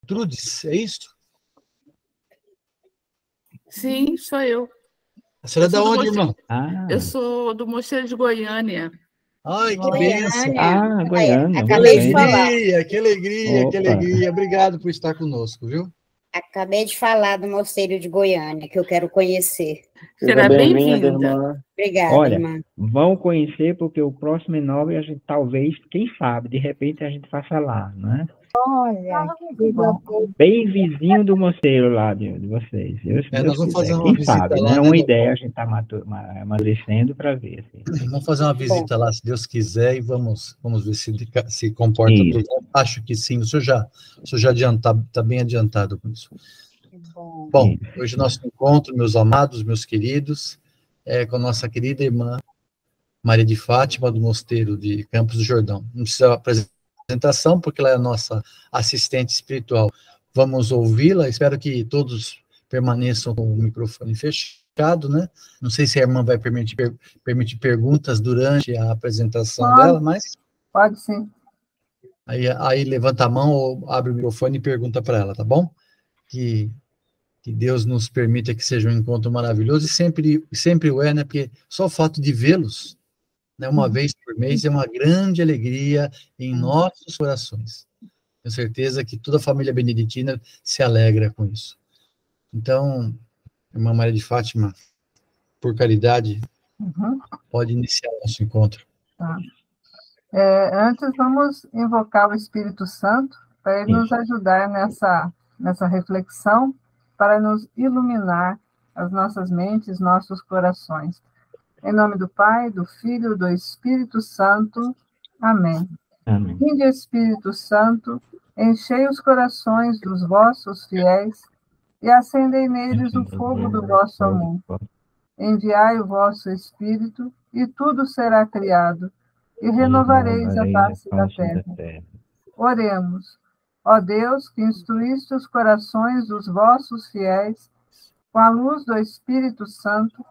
Trudes, é isso? Sim, sou eu. A senhora é da onde, irmã? Eu sou do Mosteiro de Goiânia. Ai, que bênção! Goiânia. Que Acabei de falar. que alegria, que alegria. Obrigado por estar conosco, viu? Acabei de falar do Mosteiro de Goiânia, que eu quero conhecer. Será bem-vinda. Obrigada, Olha, irmã. vão conhecer, porque o próximo Inove, a gente talvez, quem sabe, de repente a gente faça lá, né? Olha, que bom. Bem vizinho do mosteiro lá de vocês. Nós vamos fazer uma quem visita sabe, lá, né? né? Uma ideia, a gente está amadurecendo para ver. Assim. Vamos fazer uma visita lá, se Deus quiser, e vamos ver se comporta tudo. Acho que sim, o senhor já está bem adiantado com isso. Bom, hoje nosso encontro, meus amados, meus queridos, é com a nossa querida irmã Maria de Fátima, do Mosteiro de Campos do Jordão. Não precisa apresentação, porque ela é a nossa assistente espiritual. Vamos ouvi-la, espero que todos permaneçam com o microfone fechado, né? Não sei se a irmã vai permitir perguntas durante a apresentação dela, mas... Pode sim. Aí levanta a mão ou abre o microfone e pergunta para ela, tá bom? Que Deus nos permita que seja um encontro maravilhoso, e sempre o é, né? Porque só o fato de vê-los, né, uma vez por mês, é uma grande alegria em nossos corações. Tenho certeza que toda a família beneditina se alegra com isso. Então, irmã Maria de Fátima, por caridade, pode iniciar o nosso encontro. Tá. Antes, vamos invocar o Espírito Santo para ele nos ajudar nessa reflexão, para nos iluminar as nossas mentes, nossos corações. Em nome do Pai, do Filho e do Espírito Santo. Amém. Vinde, Espírito Santo, enchei os corações dos vossos fiéis e acendei neles o fogo do vosso amor. Enviai o vosso Espírito e tudo será criado, e renovareis a face da terra. Oremos. Ó Deus, que instruíste os corações dos vossos fiéis com a luz do Espírito Santo,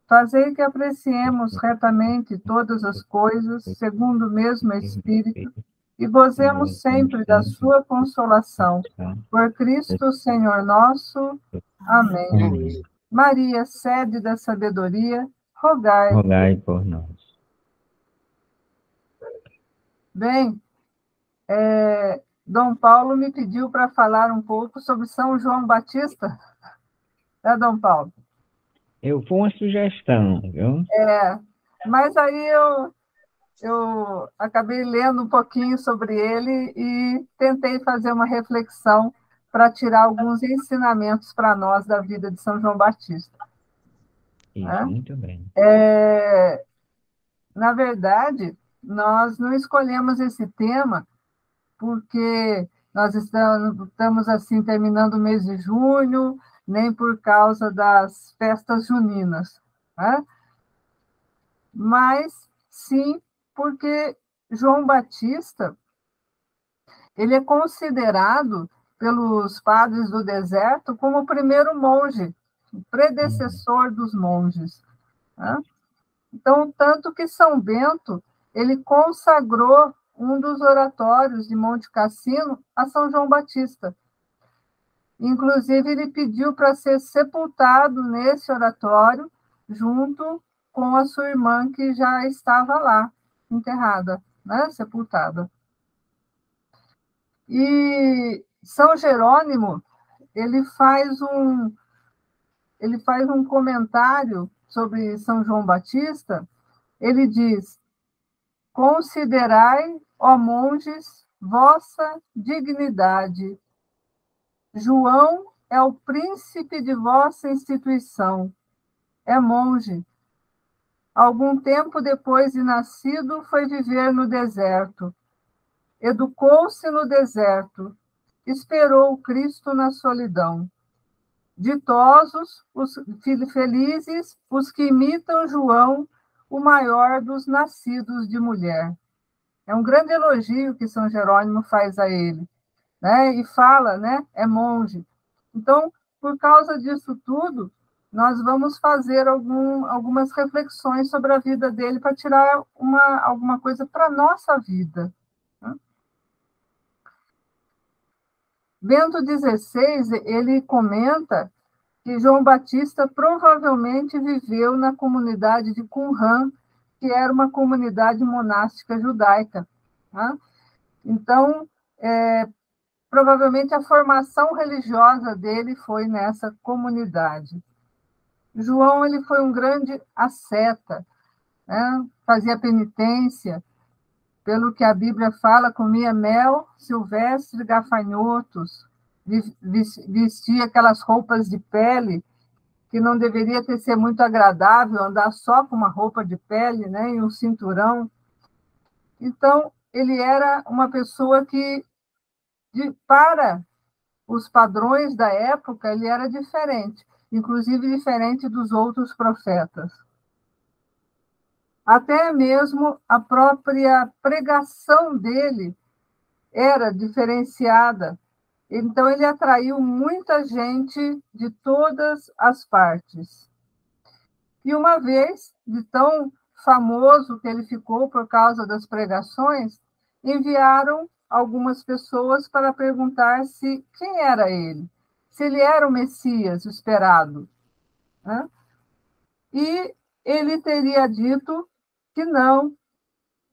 fazei que apreciemos retamente todas as coisas, segundo o mesmo Espírito, e gozemos sempre da sua consolação. Por Cristo, Senhor nosso. Amém. Maria, sede da sabedoria, rogai por nós. Bem, Dom Paulo me pediu para falar um pouco sobre São João Batista. Dom Paulo? Foi uma sugestão, viu? Mas aí eu acabei lendo um pouquinho sobre ele e tentei fazer uma reflexão para tirar alguns ensinamentos para nós da vida de São João Batista. Isso, muito bem. Na verdade, nós não escolhemos esse tema porque nós estamos assim terminando o mês de junho, nem por causa das festas juninas, né? Mas sim porque João Batista ele é considerado pelos padres do deserto como o primeiro monge, o predecessor dos monges, né? Então, tanto que São Bento ele consagrou um dos oratórios de Monte Cassino a São João Batista. Inclusive, ele pediu para ser sepultado nesse oratório, junto com a sua irmã, que já estava lá, enterrada, né? Sepultada. E São Jerônimo, ele faz um comentário sobre São João Batista. Ele diz: considerai, ó monges, vossa dignidade. João é o príncipe de vossa instituição. É monge. Algum tempo depois de nascido, foi viver no deserto. Educou-se no deserto. Esperou o Cristo na solidão. Ditosos, felizes, os que imitam João, o maior dos nascidos de mulher. É um grande elogio que São Jerônimo faz a ele, né? E fala, né? É monge. Então, por causa disso tudo, nós vamos fazer algumas reflexões sobre a vida dele para tirar alguma coisa para a nossa vida, né? Bento XVI, ele comenta que João Batista provavelmente viveu na comunidade de Qumran, que era uma comunidade monástica judaica. Tá? Então, provavelmente a formação religiosa dele foi nessa comunidade. João ele foi um grande asceta, né? Fazia penitência, pelo que a Bíblia fala, comia mel silvestre, gafanhotos, vestia aquelas roupas de pele, que não deveria ser muito agradável andar só com uma roupa de pele, né, e um cinturão. Então, ele era uma pessoa que, para os padrões da época, ele era diferente, inclusive diferente dos outros profetas. Até mesmo a própria pregação dele era diferenciada. Então, ele atraiu muita gente de todas as partes. E uma vez, de tão famoso que ele ficou por causa das pregações, enviaram algumas pessoas para perguntar quem era ele, se ele era o Messias esperado. Né? E ele teria dito que não.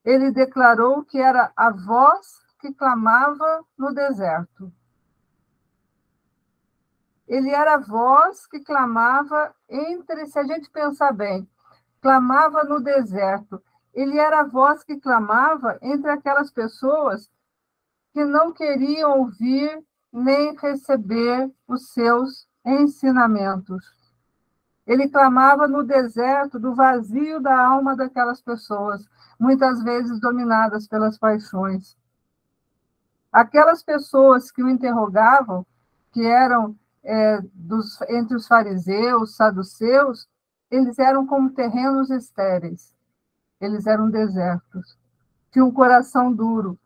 Ele declarou que era a voz que clamava no deserto. Ele era a voz que clamava se a gente pensar bem, clamava no deserto. Ele era a voz que clamava entre aquelas pessoas que não queriam ouvir nem receber os seus ensinamentos. Ele clamava no deserto do vazio da alma daquelas pessoas, muitas vezes dominadas pelas paixões. Aquelas pessoas que o interrogavam, que eram entre os fariseus, saduceus, eles eram como terrenos estéreis. Eles eram desertos. Tinham um coração duro.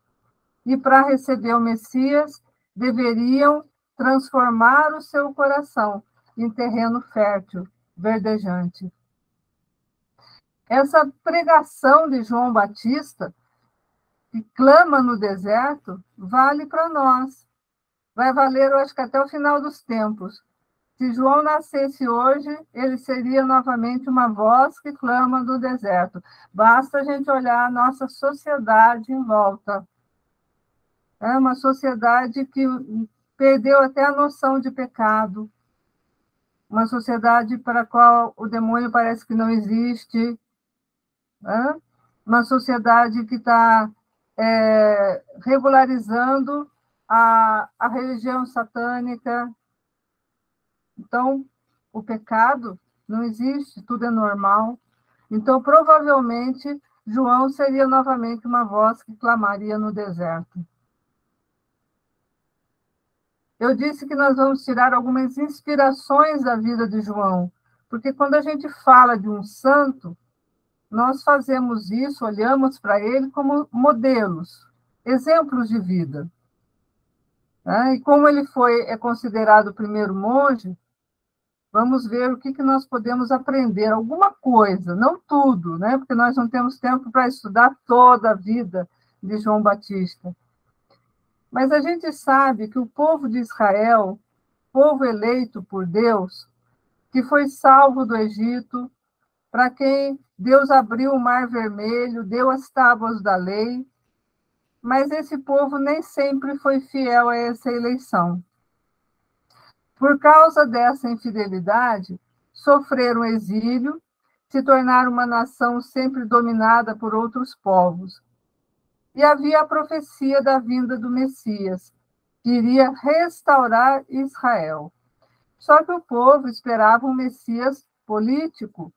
E para receber o Messias, deveriam transformar o seu coração em terreno fértil, verdejante. Essa pregação de João Batista, que clama no deserto, vale para nós. Vai valer, eu acho que até o final dos tempos. Se João nascesse hoje, ele seria novamente uma voz que clama no deserto. Basta a gente olhar a nossa sociedade em volta. É uma sociedade que perdeu até a noção de pecado. Uma sociedade para a qual o demônio parece que não existe. Uma sociedade que está regularizando a religião satânica. Então, o pecado não existe, tudo é normal. Então, provavelmente, João seria novamente uma voz que clamaria no deserto. Eu disse que nós vamos tirar algumas inspirações da vida de João, porque quando a gente fala de um santo, nós fazemos isso, olhamos para ele como modelos, exemplos de vida. E como ele é considerado o primeiro monge, vamos ver o que nós podemos aprender, alguma coisa, não tudo, né? Porque nós não temos tempo para estudar toda a vida de João Batista. Mas a gente sabe que o povo de Israel, povo eleito por Deus, que foi salvo do Egito, para quem Deus abriu o Mar Vermelho, deu as tábuas da lei, mas esse povo nem sempre foi fiel a essa eleição. Por causa dessa infidelidade, sofreram exílio, se tornaram uma nação sempre dominada por outros povos. E havia a profecia da vinda do Messias, que iria restaurar Israel. Só que o povo esperava um Messias político,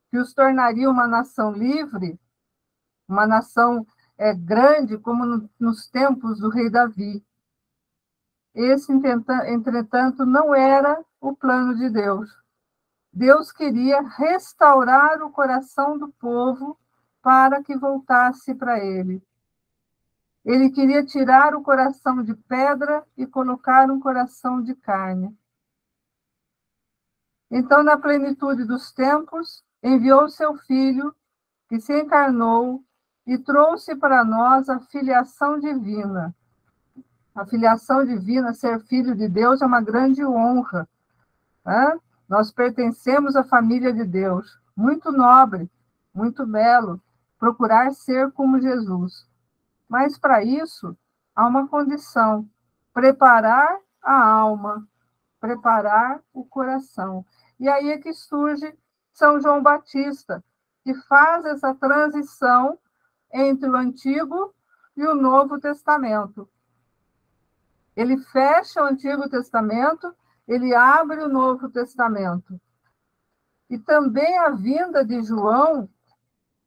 que os tornaria uma nação livre, uma nação grande, como nos tempos do rei Davi. Esse, entretanto, não era o plano de Deus. Deus queria restaurar o coração do povo para que voltasse para ele. Ele queria tirar o coração de pedra e colocar um coração de carne. Então, na plenitude dos tempos, enviou seu Filho, que se encarnou e trouxe para nós a filiação divina. a filiação divina, ser filho de Deus é uma grande honra. Né? Nós pertencemos à família de Deus, muito nobre, muito belo, procurar ser como Jesus. Mas para isso, há uma condição, preparar a alma, preparar o coração. E aí é que surge São João Batista, que faz essa transição entre o Antigo e o Novo Testamento. Ele fecha o Antigo Testamento, ele abre o Novo Testamento. E também a vinda de João,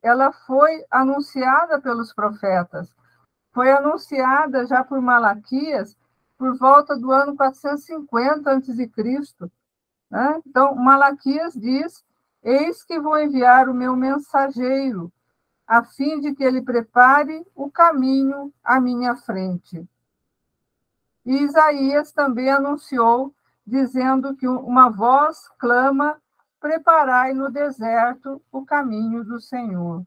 ela foi anunciada pelos profetas. Foi anunciada já por Malaquias por volta do ano 450 a.C. Né? Então, Malaquias diz: eis que vou enviar o meu mensageiro, a fim de que ele prepare o caminho à minha frente. E Isaías também anunciou, dizendo que uma voz clama: preparai no deserto o caminho do Senhor.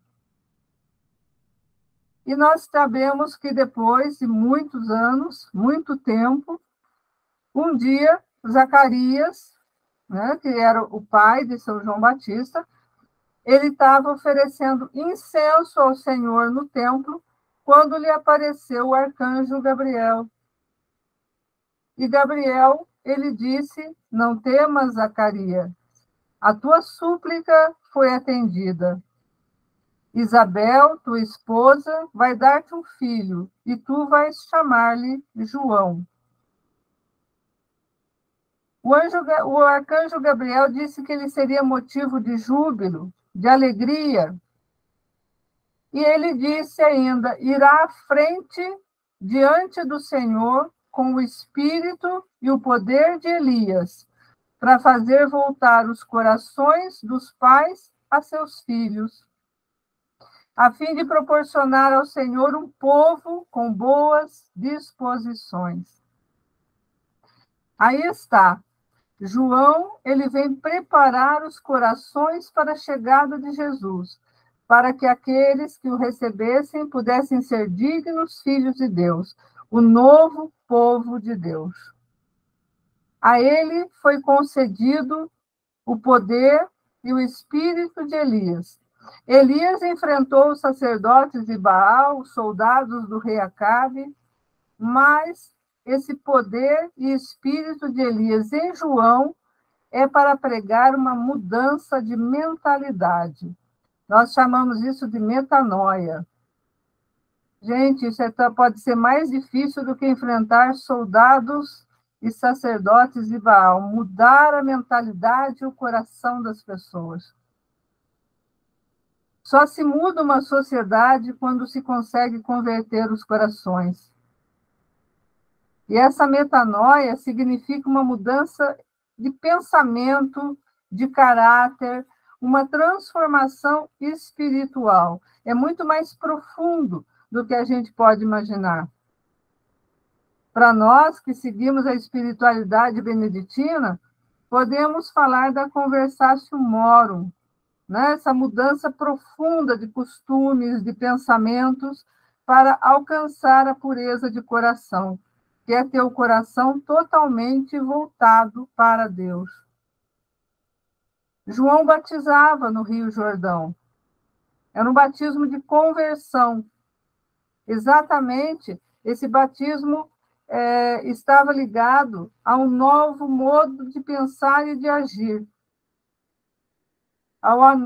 E nós sabemos que depois de muitos anos, muito tempo, um dia Zacarias, né, que era o pai de São João Batista, ele estava oferecendo incenso ao Senhor no templo, quando lhe apareceu o arcanjo Gabriel. E Gabriel, ele disse: não temas, Zacarias, a tua súplica foi atendida. Isabel, tua esposa, vai dar-te um filho, e tu vais chamar-lhe João. O arcanjo Gabriel disse que ele seria motivo de júbilo, de alegria. E ele disse ainda: irá à frente diante do Senhor com o espírito e o poder de Elias, para fazer voltar os corações dos pais a seus filhos, a fim de proporcionar ao Senhor um povo com boas disposições. Aí está. João, ele vem preparar os corações para a chegada de Jesus, para que aqueles que o recebessem pudessem ser dignos filhos de Deus, o novo povo de Deus. A ele foi concedido o poder e o espírito de Elias. Elias enfrentou os sacerdotes de Baal, os soldados do rei Acabe, mas esse poder e espírito de Elias em João é para pregar uma mudança de mentalidade. Nós chamamos isso de metanoia. Gente, isso pode ser mais difícil do que enfrentar soldados e sacerdotes de Baal, mudar a mentalidade e o coração das pessoas. Só se muda uma sociedade quando se consegue converter os corações. E essa metanoia significa uma mudança de pensamento, de caráter, uma transformação espiritual. É muito mais profundo do que a gente pode imaginar. Para nós que seguimos a espiritualidade beneditina, podemos falar da conversatio morum, né? Essa mudança profunda de costumes, de pensamentos, para alcançar a pureza de coração, que é ter o coração totalmente voltado para Deus. João batizava no Rio Jordão. Era um batismo de conversão. Exatamente, esse batismo estava ligado a um novo modo de pensar e de agir.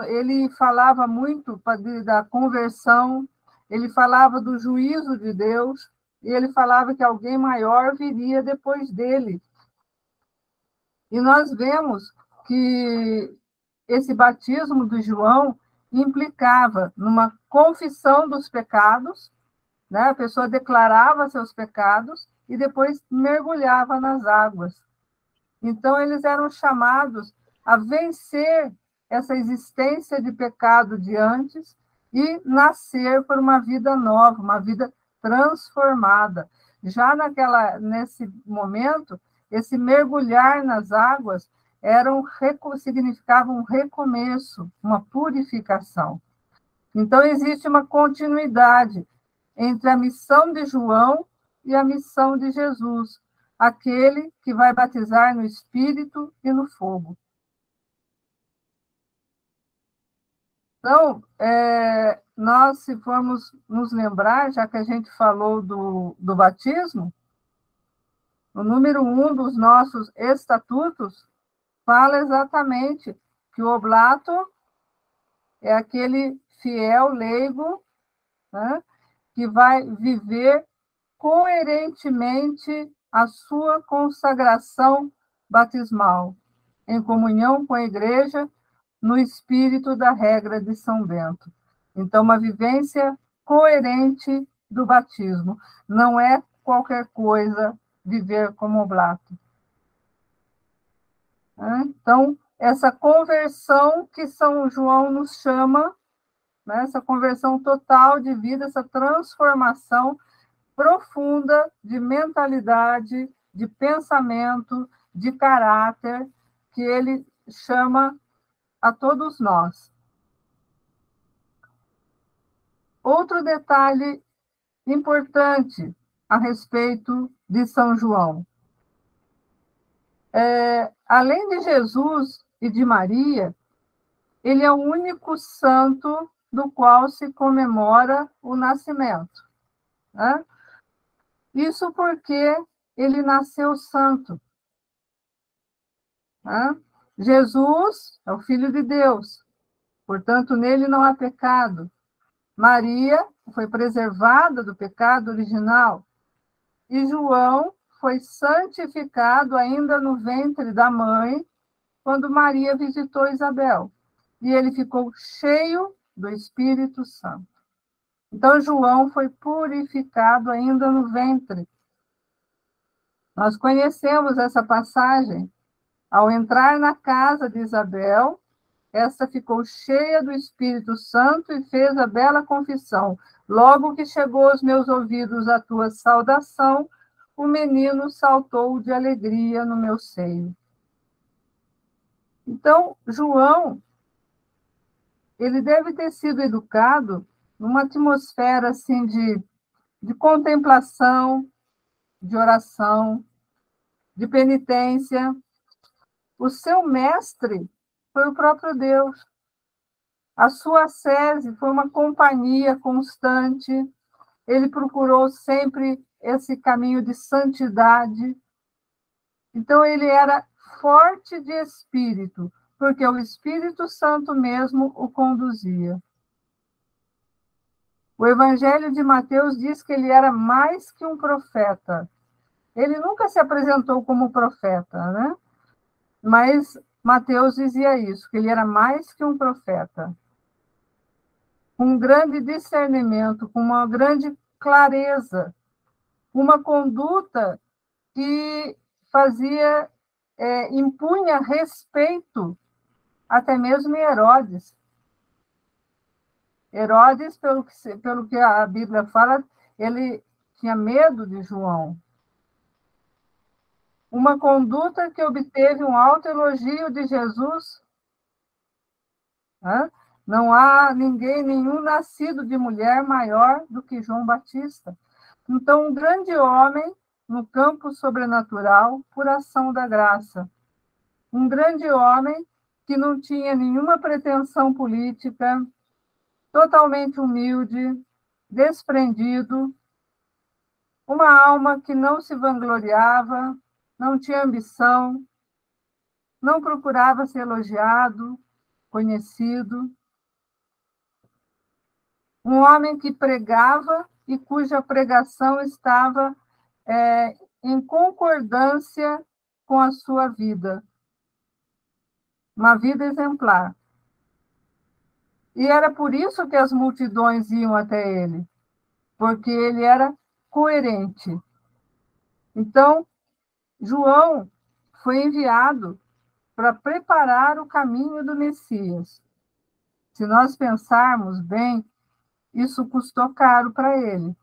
Ele falava muito da conversão, ele falava do juízo de Deus, e ele falava que alguém maior viria depois dele. E nós vemos que esse batismo de João implicava numa confissão dos pecados, né? A pessoa declarava seus pecados e depois mergulhava nas águas. Então, eles eram chamados a vencer essa existência de pecado de antes e nascer por uma vida nova, uma vida transformada. Já nesse momento, esse mergulhar nas águas significava um recomeço, uma purificação. Então, existe uma continuidade entre a missão de João e a missão de Jesus, aquele que vai batizar no Espírito e no fogo. Então, nós, se formos nos lembrar, já que a gente falou do batismo, o número 1 dos nossos estatutos fala exatamente que o oblato é aquele fiel leigo, né, que vai viver coerentemente a sua consagração batismal, em comunhão com a igreja, no espírito da regra de São Bento. Então, uma vivência coerente do batismo. Não é qualquer coisa viver como oblato. Então, essa conversão que São João nos chama, né, essa conversão total de vida, essa transformação profunda de mentalidade, de pensamento, de caráter, que ele chama a todos nós. Outro detalhe importante a respeito de São João. Além de Jesus e de Maria, ele é o único santo do qual se comemora o nascimento, né? Isso porque ele nasceu santo, né? Jesus é o Filho de Deus, portanto, nele não há pecado. Maria foi preservada do pecado original. E João foi santificado ainda no ventre da mãe, quando Maria visitou Isabel. E ele ficou cheio do Espírito Santo. Então, João foi purificado ainda no ventre. Nós conhecemos essa passagem. Ao entrar na casa de Isabel, esta ficou cheia do Espírito Santo e fez a bela confissão: logo que chegou aos meus ouvidos a tua saudação, o menino saltou de alegria no meu seio. Então, João, ele deve ter sido educado numa atmosfera assim de contemplação, de oração, de penitência. O seu mestre foi o próprio Deus. A sua ascese foi uma companhia constante. Ele procurou sempre esse caminho de santidade. Então, ele era forte de espírito, porque o Espírito Santo mesmo o conduzia. O Evangelho de Mateus diz que ele era mais que um profeta. Ele nunca se apresentou como profeta, né? Mas Mateus dizia isso, que ele era mais que um profeta. Com um grande discernimento, com uma grande clareza, uma conduta que impunha respeito até mesmo em Herodes. Herodes, pelo que a Bíblia fala, ele tinha medo de João. Uma conduta que obteve um alto elogio de Jesus. Não há nenhum nascido de mulher maior do que João Batista. Então, um grande homem no campo sobrenatural por ação da graça. Um grande homem que não tinha nenhuma pretensão política, totalmente humilde, desprendido, uma alma que não se vangloriava, não tinha ambição, não procurava ser elogiado, conhecido. Um homem que pregava e cuja pregação estava em concordância com a sua vida. Uma vida exemplar. E era por isso que as multidões iam até ele, porque ele era coerente. Então, João foi enviado para preparar o caminho do Messias. Se nós pensarmos bem, isso custou caro para ele.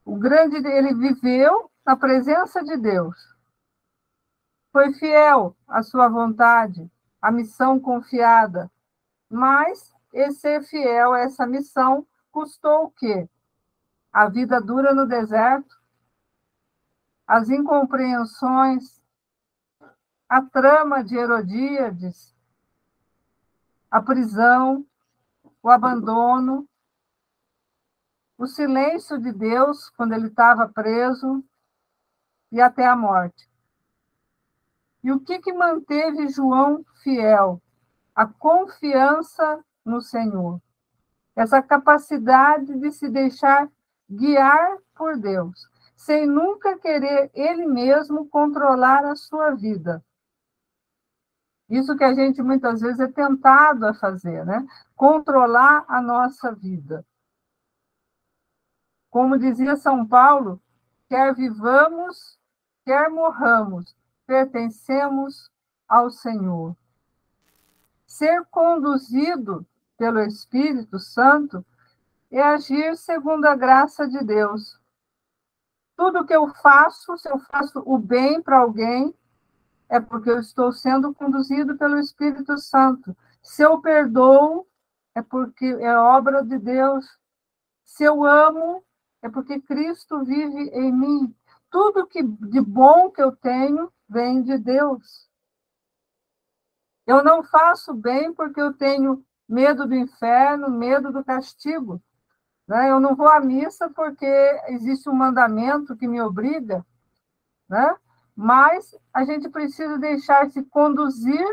Ele viveu na presença de Deus. Foi fiel à sua vontade, à missão confiada. Mas ser fiel a essa missão custou o quê? a vida dura no deserto, as incompreensões, a trama de Herodíades, a prisão, o abandono, o silêncio de Deus quando ele estava preso e até a morte. E o que manteve João fiel? A confiança no Senhor. Essa capacidade de se deixar guiar por Deus, sem nunca querer ele mesmo controlar a sua vida. Isso que a gente muitas vezes é tentado a fazer, né? Controlar a nossa vida. Como dizia São Paulo, quer vivamos, quer morramos, pertencemos ao Senhor. Ser conduzido pelo Espírito Santo é agir segundo a graça de Deus. Tudo que eu faço, se eu faço o bem para alguém, é porque eu estou sendo conduzido pelo Espírito Santo. Se eu perdoo, é porque é obra de Deus. Se eu amo, é porque Cristo vive em mim. Tudo que de bom que eu tenho vem de Deus. Eu não faço bem porque eu tenho medo do inferno, medo do castigo. Né? Eu não vou à missa porque existe um mandamento que me obriga, né? Mas a gente precisa deixar-se conduzir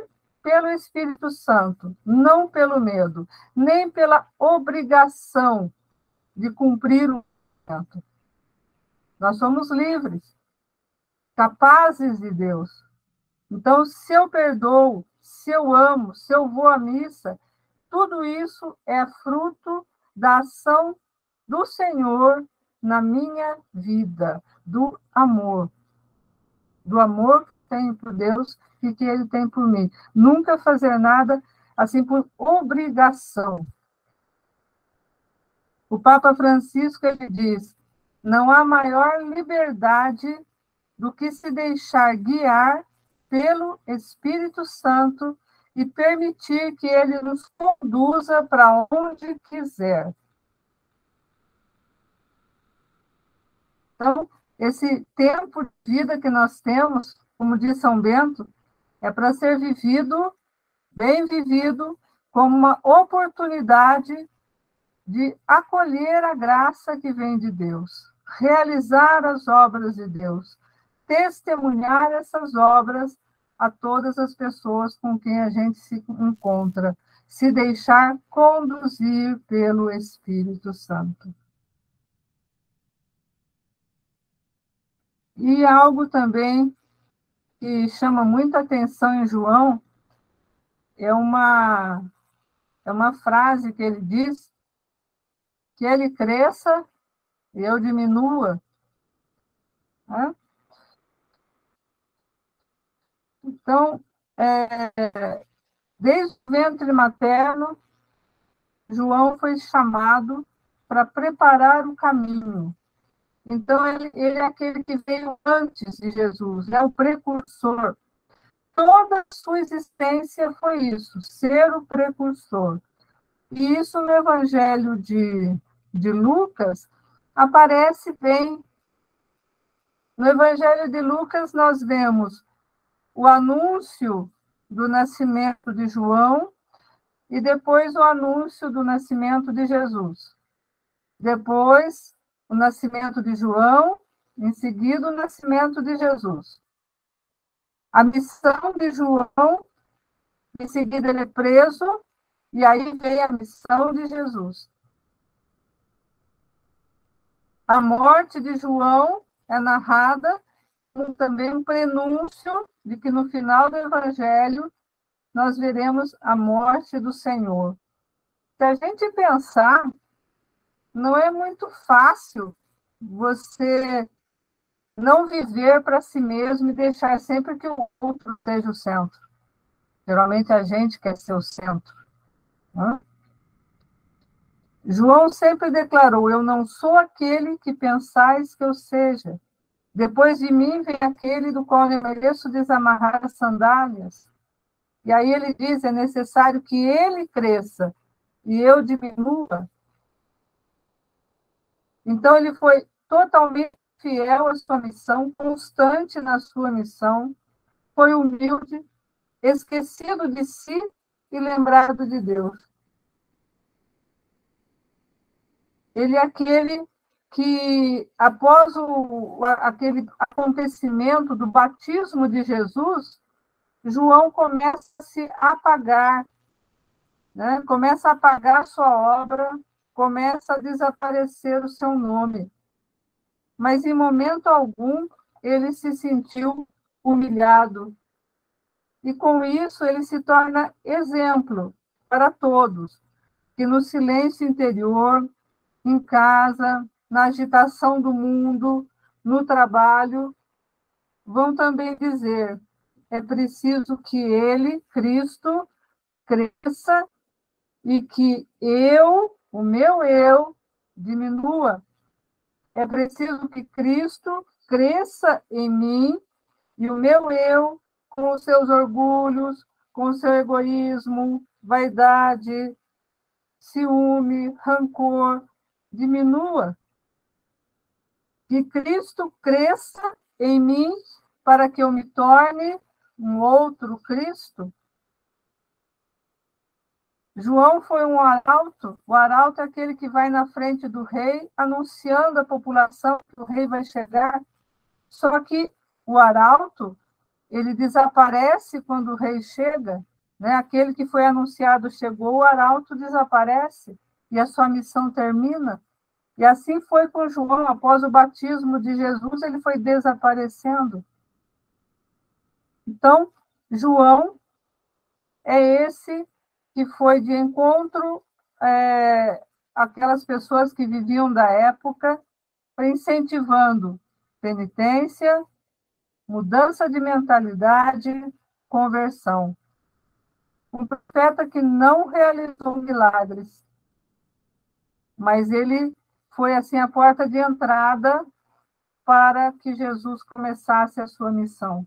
pelo Espírito Santo, não pelo medo, nem pela obrigação de cumprir o mandamento. Nós somos livres, capazes de Deus. Então, se eu perdoo, se eu amo, se eu vou à missa, tudo isso é fruto da ação do Senhor na minha vida, do amor que tenho por Deus e que Ele tem por mim. Nunca fazer nada assim por obrigação. O Papa Francisco, ele diz, não há maior liberdade do que se deixar guiar pelo Espírito Santo e permitir que Ele nos conduza para onde quiser. Então, esse tempo de vida que nós temos, como diz São Bento, é para ser vivido, bem vivido, como uma oportunidade de acolher a graça que vem de Deus, realizar as obras de Deus, testemunhar essas obras a todas as pessoas com quem a gente se encontra, se deixar conduzir pelo Espírito Santo. E algo também que chama muita atenção em João é uma frase que ele diz, que ele cresça e eu diminua. Né? Então, desde o ventre materno, João foi chamado para preparar o caminho. Então, ele é aquele que veio antes de Jesus, é o precursor. Toda a sua existência foi isso, ser o precursor. E isso no Evangelho de Lucas aparece bem. No Evangelho de Lucas, nós vemos o anúncio do nascimento de João e depois o anúncio do nascimento de Jesus. Depois, o nascimento de João, em seguida, o nascimento de Jesus. A missão de João, em seguida ele é preso, e aí vem a missão de Jesus. A morte de João é narrada como também um prenúncio de que no final do Evangelho nós veremos a morte do Senhor. Se a gente pensar, não é muito fácil você não viver para si mesmo e deixar sempre que o outro seja o centro. Geralmente a gente quer ser o centro. Né? João sempre declarou, eu não sou aquele que pensais que eu seja. Depois de mim vem aquele do qual eu mereço desamarrar as sandálias. E aí ele diz, é necessário que ele cresça e eu diminua. Então, ele foi totalmente fiel à sua missão, constante na sua missão, foi humilde, esquecido de si e lembrado de Deus. Ele é aquele que, após aquele acontecimento do batismo de Jesus, João começa a se apagar, né? Começa a apagar a sua obra, começa a desaparecer o seu nome. Mas, em momento algum, ele se sentiu humilhado. E, com isso, ele se torna exemplo para todos, que no silêncio interior, em casa, na agitação do mundo, no trabalho, vão também dizer: é preciso que ele, Cristo, cresça e que o meu eu, diminua. É preciso que Cristo cresça em mim e o meu eu, com os seus orgulhos, com o seu egoísmo, vaidade, ciúme, rancor, diminua. Que Cristo cresça em mim para que eu me torne um outro Cristo. João foi um arauto. O arauto é aquele que vai na frente do rei, anunciando à população que o rei vai chegar. Só que o arauto, ele desaparece quando o rei chega, né? Aquele que foi anunciado chegou, o arauto desaparece e a sua missão termina. E assim foi com João. Após o batismo de Jesus, ele foi desaparecendo. Então, João é esse que foi de encontro aquelas pessoas que viviam da época, incentivando penitência, mudança de mentalidade, conversão. Um profeta que não realizou milagres, mas ele foi assim a porta de entrada para que Jesus começasse a sua missão.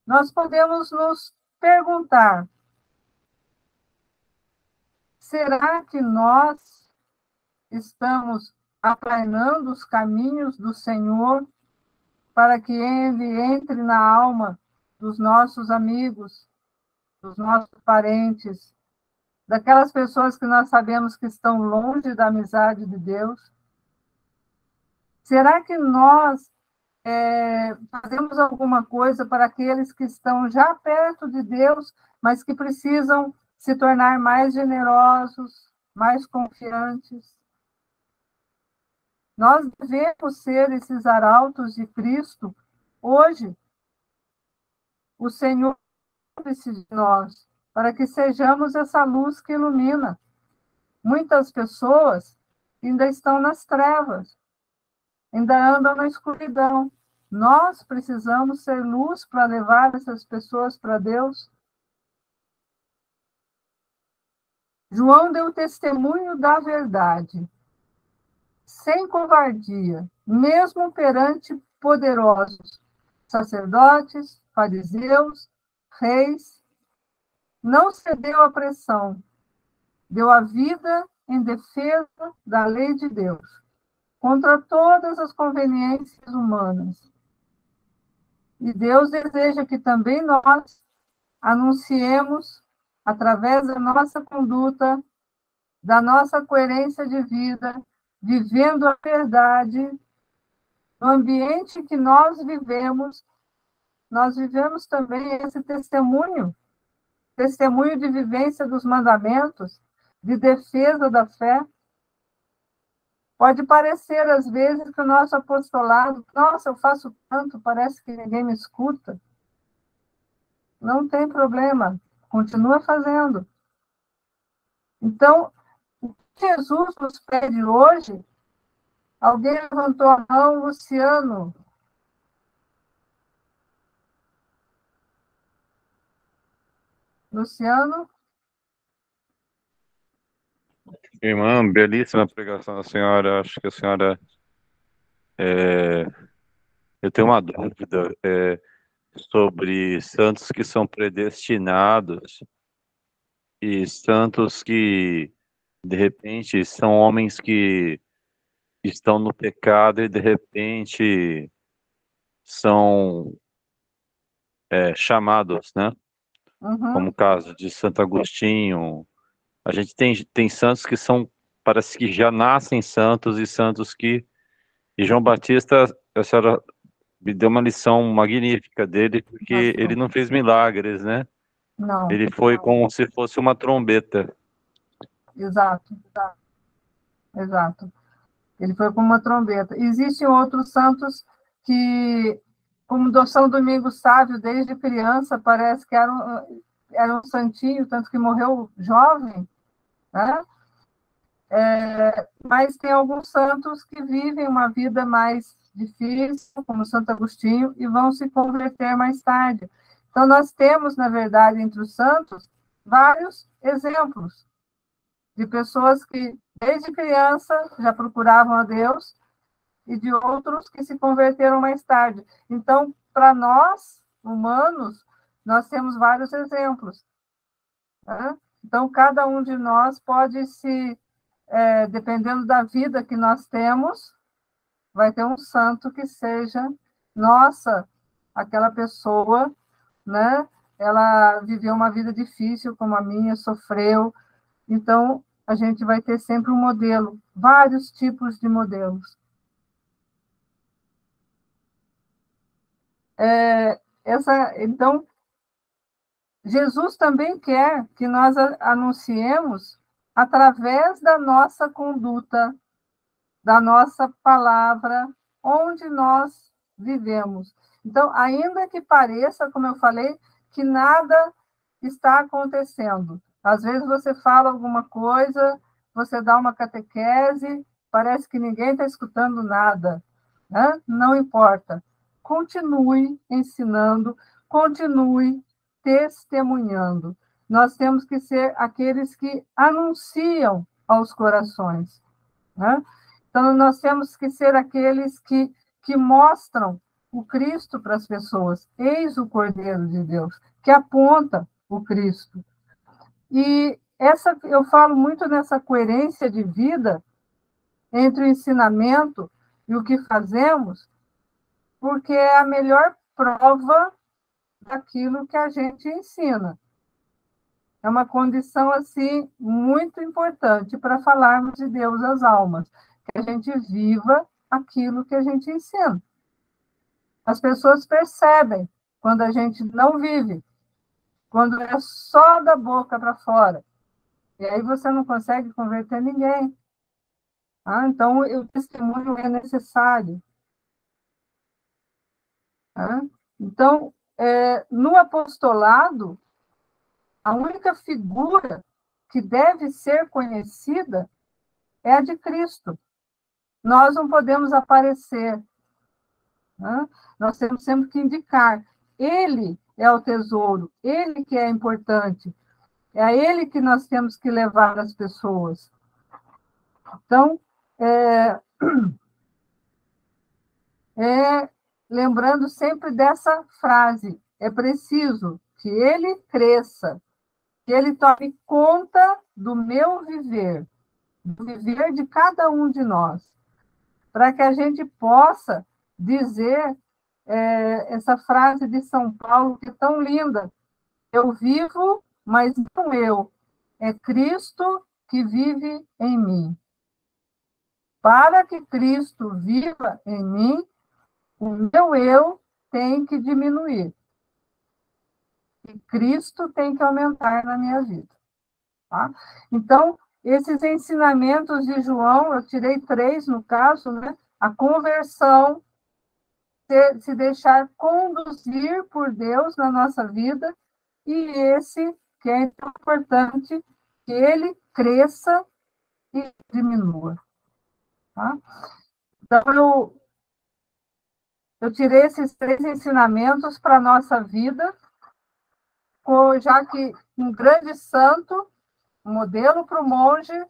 Nós podemos nos perguntar: será que nós estamos aplainando os caminhos do Senhor para que Ele entre na alma dos nossos amigos, dos nossos parentes, daquelas pessoas que nós sabemos que estão longe da amizade de Deus? Será que nós fazemos alguma coisa para aqueles que estão já perto de Deus, mas que precisam se tornar mais generosos, mais confiantes? Nós devemos ser esses arautos de Cristo hoje. O Senhor precisa de nós, para que sejamos essa luz que ilumina. Muitas pessoas ainda estão nas trevas, ainda andam na escuridão. Nós precisamos ser luz para levar essas pessoas para Deus. João deu testemunho da verdade, sem covardia, mesmo perante poderosos, sacerdotes, fariseus, reis. Não cedeu à pressão, deu a vida em defesa da lei de Deus, contra todas as conveniências humanas. E Deus deseja que também nós anunciemos, através da nossa conduta, da nossa coerência de vida, vivendo a verdade, no ambiente que nós vivemos também esse testemunho de vivência dos mandamentos, de defesa da fé. Pode parecer, às vezes, que o nosso apostolado, nossa, eu faço tanto, parece que ninguém me escuta. Não tem problema, continua fazendo. Então, o que Jesus nos pede hoje, alguém levantou a mão, Luciano. Luciano? Irmã, belíssima pregação da senhora. Acho que a senhora... eu tenho uma dúvida sobre santos que são predestinados e santos que, de repente, são homens que estão no pecado e, de repente, são chamados, né? Como o caso de Santo Agostinho. A gente tem santos que parece que já nascem santos, e santos que... E João Batista, a senhora me deu uma lição magnífica dele, porque ele não fez milagres, né? Não. Ele foi como se fosse uma trombeta. Exato. Ele foi como uma trombeta. Existem outros santos que, como São Domingos Sávio, desde criança, parece que era um santinho, tanto que morreu jovem, né? Mas tem alguns santos que vivem uma vida mais difícil, como Santo Agostinho, e vão se converter mais tarde. Então, nós temos, na verdade, entre os santos, vários exemplos de pessoas que, desde criança, já procuravam a Deus, e de outros que se converteram mais tarde. Então, para nós, humanos, nós temos vários exemplos. Né? Então, cada um de nós pode dependendo da vida que nós temos, vai ter um santo que seja, nossa, aquela pessoa, né? Ela viveu uma vida difícil como a minha, sofreu. Então, a gente vai ter sempre um modelo, vários tipos de modelos. Então, Jesus também quer que nós anunciemos através da nossa conduta, da nossa palavra, onde nós vivemos. Então, ainda que pareça, como eu falei, que nada está acontecendo. Às vezes você fala alguma coisa, você dá uma catequese, parece que ninguém está escutando nada, né? Não importa. Continue ensinando, continue testemunhando. Nós temos que ser aqueles que anunciam aos corações, né? Então, nós temos que ser aqueles que mostram o Cristo para as pessoas. Eis o Cordeiro de Deus, que aponta o Cristo. E eu falo muito nessa coerência de vida entre o ensinamento e o que fazemos, porque é a melhor prova daquilo que a gente ensina. É uma condição, assim, muito importante para falarmos de Deus às almas, que a gente viva aquilo que a gente ensina. As pessoas percebem quando a gente não vive, quando é só da boca para fora. E aí você não consegue converter ninguém. Então, o testemunho é necessário. Então, no apostolado, a única figura que deve ser conhecida é a de Cristo. Nós não podemos aparecer. Nós temos sempre que indicar. Ele é o tesouro, ele que é importante. É a ele que nós temos que levar as pessoas. Então, lembrando sempre dessa frase, é preciso que ele cresça, que ele tome conta do meu viver, do viver de cada um de nós, para que a gente possa dizer essa frase de São Paulo, que é tão linda: eu vivo, mas não eu, é Cristo que vive em mim. Para que Cristo viva em mim, o meu eu tem que diminuir. E Cristo tem que aumentar na minha vida. Tá? Então, esses ensinamentos de João, eu tirei 3 no caso, né? A conversão, se deixar conduzir por Deus na nossa vida, e esse que é importante, que ele cresça e diminua. Tá? Então, eu tirei esses 3 ensinamentos para a nossa vida, já que um grande santo, um modelo para o monge,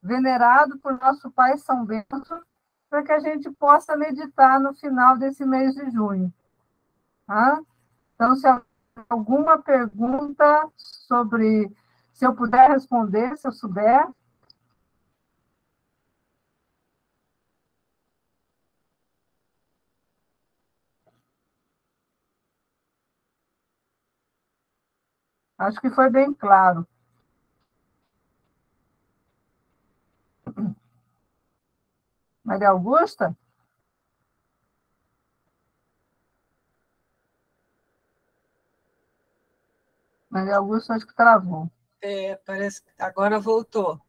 venerado por nosso pai São Bento, para que a gente possa meditar no final desse mês de junho. Tá? Então, se alguma pergunta sobre, se eu puder responder, se eu souber. Acho que foi bem claro. Maria Augusta? Maria Augusta, acho que travou. Parece que agora voltou.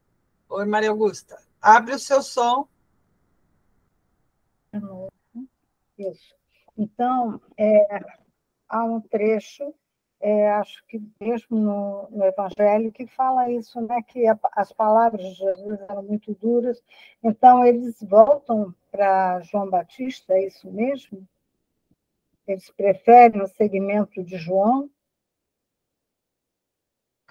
Oi, Maria Augusta. Abre o seu som. Isso. Então, há um trecho, acho que mesmo no Evangelho, que fala isso, né, que as palavras de Jesus eram muito duras, então eles voltam para João Batista, é isso mesmo? Eles preferem o segmento de João?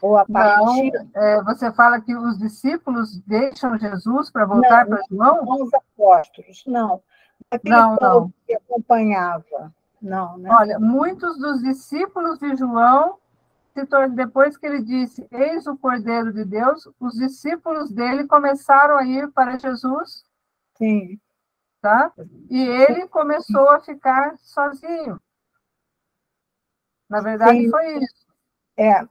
Ou a partir... Não, você fala que os discípulos deixam Jesus para voltar para João? Não, os apóstolos, não. Aquele povo que acompanhava, não, né? Olha, muitos dos discípulos de João, depois que ele disse, eis o Cordeiro de Deus, os discípulos dele começaram a ir para Jesus. Sim. Tá? E ele começou a ficar sozinho. Na verdade, sim, foi isso.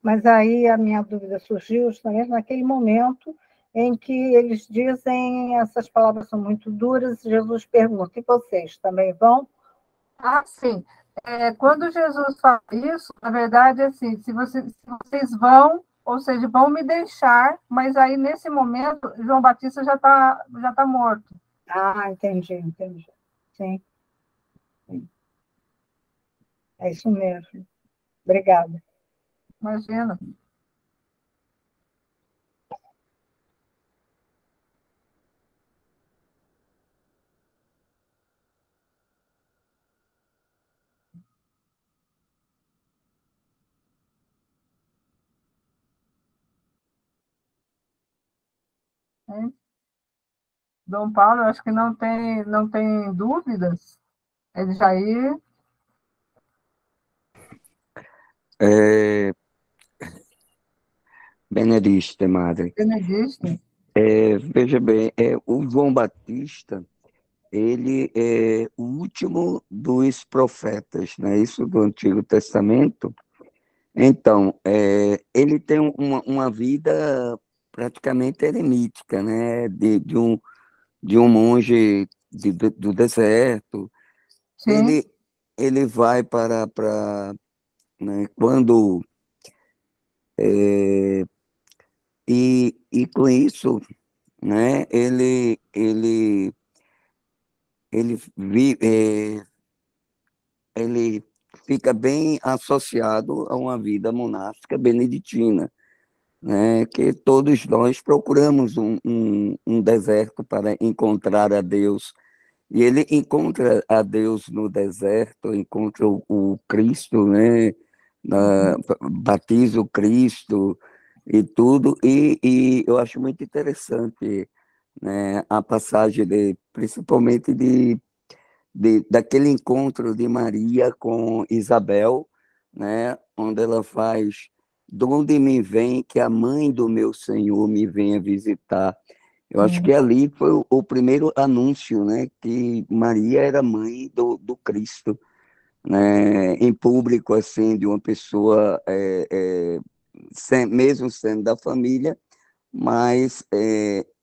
Mas aí a minha dúvida surgiu justamente naquele momento em que eles dizem essas palavras são muito duras, Jesus pergunta, e vocês também vão? Ah, sim. Quando Jesus fala isso, na verdade, é assim, se vocês vão, ou seja, vão me deixar, mas aí, nesse momento, João Batista já tá morto. Ah, entendi. Sim. É isso mesmo. Obrigada. Imagina. Dom Paulo, eu acho que não tem dúvidas. Jair. Benedicta, madre. Benedicta. Veja bem, o João Batista, ele é o último dos profetas, né? Isso do Antigo Testamento. Então, ele tem uma vida praticamente eremítica, né? De um monge do deserto. Sim. Ele vai para né, quando... E com isso, né, ele fica bem associado a uma vida monástica beneditina, né, que todos nós procuramos um deserto para encontrar a Deus. E ele encontra a Deus no deserto, encontra o Cristo, né, batiza o Cristo e tudo, e eu acho muito interessante, né, a passagem principalmente daquele encontro de Maria com Isabel, né, onde ela faz, de onde me vem que a mãe do meu Senhor me venha visitar. Eu acho que ali foi o primeiro anúncio, né, que Maria era mãe do Cristo, né, em público, assim, de uma pessoa, mesmo sendo da família, mas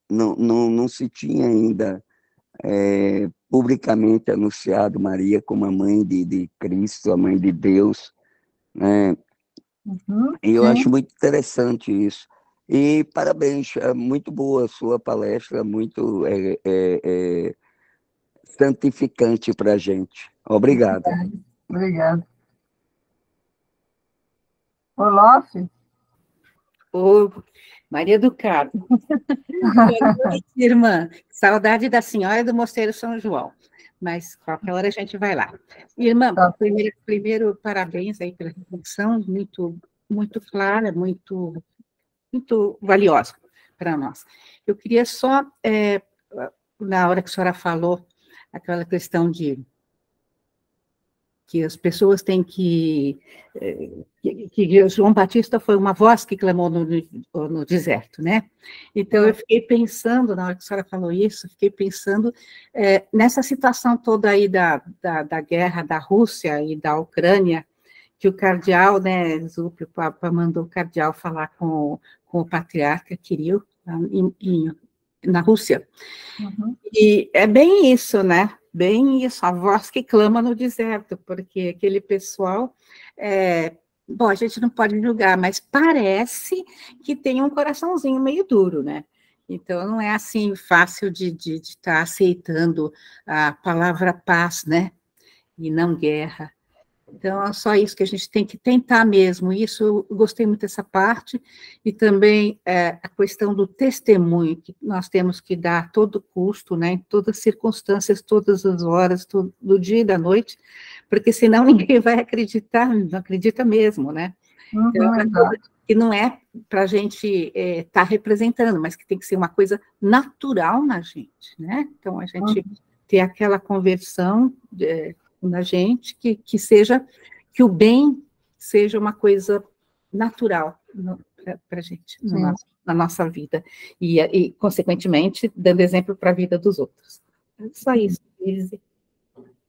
não se tinha ainda publicamente anunciado Maria como a mãe de Cristo, a mãe de Deus, né? E eu acho muito interessante isso. E parabéns, é muito boa a sua palestra, muito santificante para a gente. Obrigado. Obrigada. Olof? Maria do Carmo. Irmã, saudade da senhora do Mosteiro São João, mas qualquer hora a gente vai lá. Irmã, primeiro parabéns aí pela reflexão, muito clara, muito valiosa para nós. Eu queria só, na hora que a senhora falou, aquela questão de que as pessoas têm que João Batista foi uma voz que clamou no deserto, né? Então, eu fiquei pensando, na hora que a senhora falou isso, fiquei pensando nessa situação toda aí da guerra da Rússia e da Ucrânia, que o cardeal, né, Zuppi, o Papa mandou o cardeal falar com o patriarca Kirill, na Rússia. Uhum. E é bem isso, né? Bem isso, a voz que clama no deserto, porque aquele pessoal, bom, a gente não pode julgar, mas parece que tem um coraçãozinho meio duro, né? Então, não é assim fácil de estar aceitando a palavra paz, né? E não guerra. Então, é só isso que a gente tem que tentar mesmo. Isso, eu gostei muito dessa parte. E também a questão do testemunho, que nós temos que dar a todo custo, né, em todas as circunstâncias, todas as horas, do dia e da noite, porque senão ninguém vai acreditar, não acredita mesmo, né? Então, é uma coisa que não é para a gente estar representando, mas que tem que ser uma coisa natural na gente, né? Então, a gente ter aquela conversão na gente, que seja, que o bem seja uma coisa natural para a gente, na nossa vida, e, consequentemente, dando exemplo para a vida dos outros. É só isso, Lise.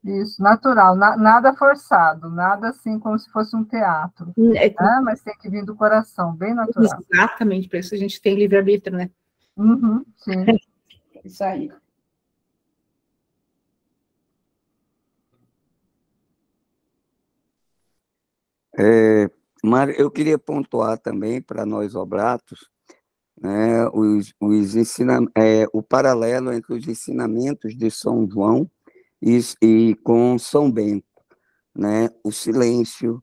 Isso, natural, nada forçado, nada assim como se fosse um teatro, né? Mas tem que vir do coração, bem natural. Exatamente, por isso a gente tem livre-arbítrio, né? Uhum, sim. Isso aí. Eu queria pontuar também para nós oblatos, né, o paralelo entre os ensinamentos de São João e com São Bento, né, o silêncio,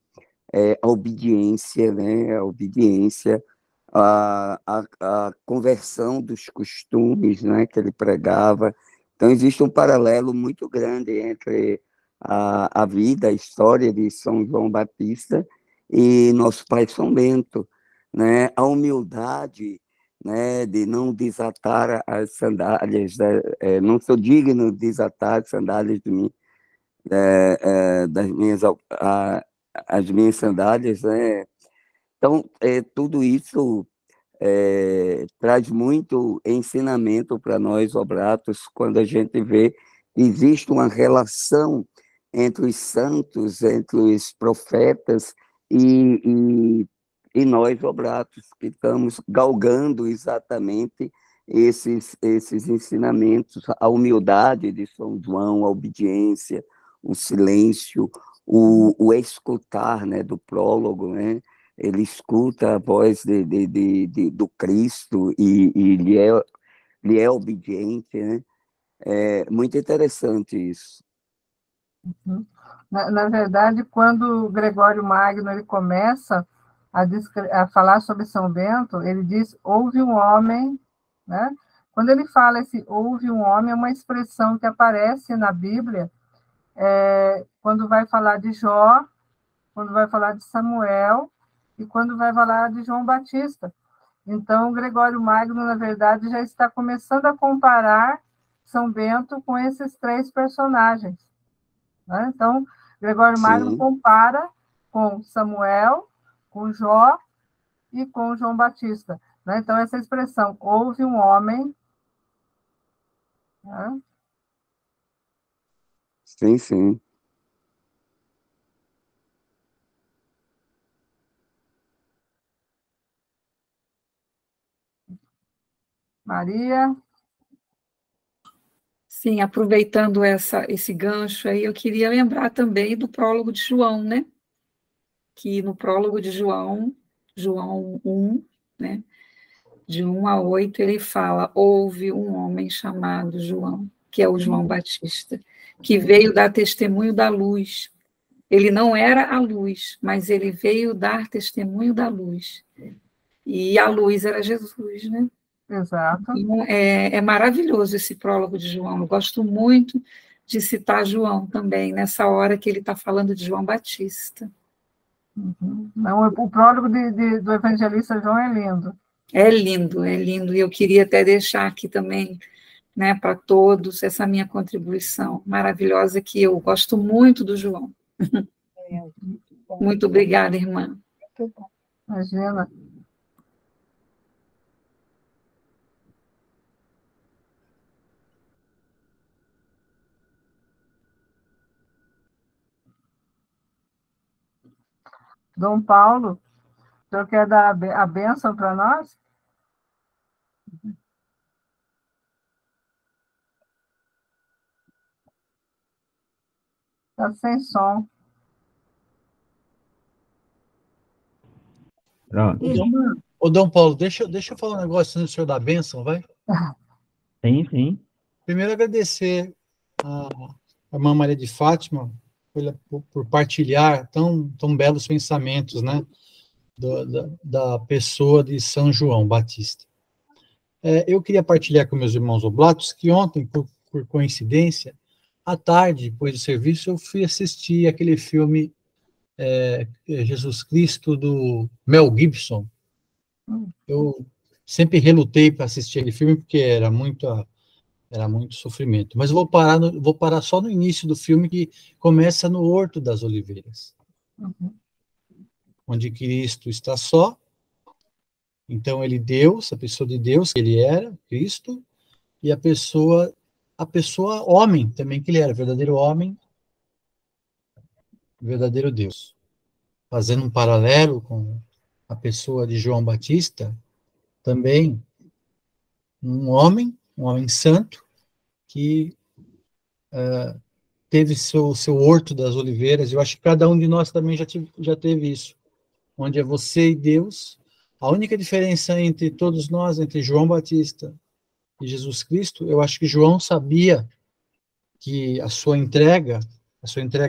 a obediência, né, a conversão dos costumes, né, que ele pregava. Então, existe um paralelo muito grande entre a vida, a história de São João Batista e nosso pai São Bento, né, a humildade, né, de não desatar as sandálias, não sou digno de desatar as sandálias de mim, as minhas sandálias, né? Então, tudo isso traz muito ensinamento para nós, oblatos, quando a gente vê que existe uma relação entre os santos, entre os profetas e nós, oblatos, que estamos galgando exatamente esses ensinamentos, a humildade de São João, a obediência, o silêncio, o escutar, né, do prólogo, né? Ele escuta a voz do Cristo e lhe é obediente, né? É muito interessante isso. Uhum. Na verdade, quando o Gregório Magno ele começa a falar sobre São Bento, ele diz, houve um homem, né? Quando ele fala esse houve um homem, é uma expressão que aparece na Bíblia, quando vai falar de Jó, quando vai falar de Samuel e quando vai falar de João Batista. Então, Gregório Magno, na verdade, já está começando a comparar São Bento com esses três personagens, né? Então, Gregório Magno compara com Samuel, com Jó e com João Batista, né? Então, essa expressão, houve um homem, né? Sim, sim. Maria? Sim, aproveitando esse gancho aí, eu queria lembrar também do prólogo de João, né? Que no prólogo de João 1, né? De 1 a 8, ele fala: houve um homem chamado João, que é o João Batista, que veio dar testemunho da luz. Ele não era a luz, mas ele veio dar testemunho da luz. E a luz era Jesus, né? Exato. Então, é maravilhoso esse prólogo de João. Eu gosto muito de citar João também, nessa hora que ele está falando de João Batista. Uhum. Não, o prólogo do evangelista João é lindo. É lindo, é lindo. E eu queria até deixar aqui também, né, para todos, essa minha contribuição maravilhosa, que eu gosto muito do João. Muito obrigada, irmã. Muito bom. Imagina. Dom Paulo, o senhor quer dar a bênção para nós? Está sem som. Pronto. Ô, Dom Paulo, deixa eu falar um negócio antes do senhor dar a bênção, vai? Sim. Primeiro, agradecer a irmã Maria de Fátima por partilhar tão belos pensamentos, né, da pessoa de São João Batista. Eu queria partilhar com meus irmãos oblatos que ontem, por coincidência, à tarde, depois do serviço, eu fui assistir aquele filme Jesus Cristo, do Mel Gibson. Eu sempre relutei para assistir aquele filme, porque era muito sofrimento. Mas eu vou parar só no início do filme, que começa no Horto das Oliveiras, onde Cristo está só. Então, ele Deus, a pessoa de Deus, que ele era, Cristo, e a pessoa homem também, que ele era, verdadeiro homem, verdadeiro Deus. Fazendo um paralelo com a pessoa de João Batista, também um homem santo, que teve seu Horto das Oliveiras. Eu acho que cada um de nós também já teve isso, onde é você e Deus. A única diferença entre todos nós, entre João Batista e Jesus Cristo, eu acho que João sabia que a sua entrega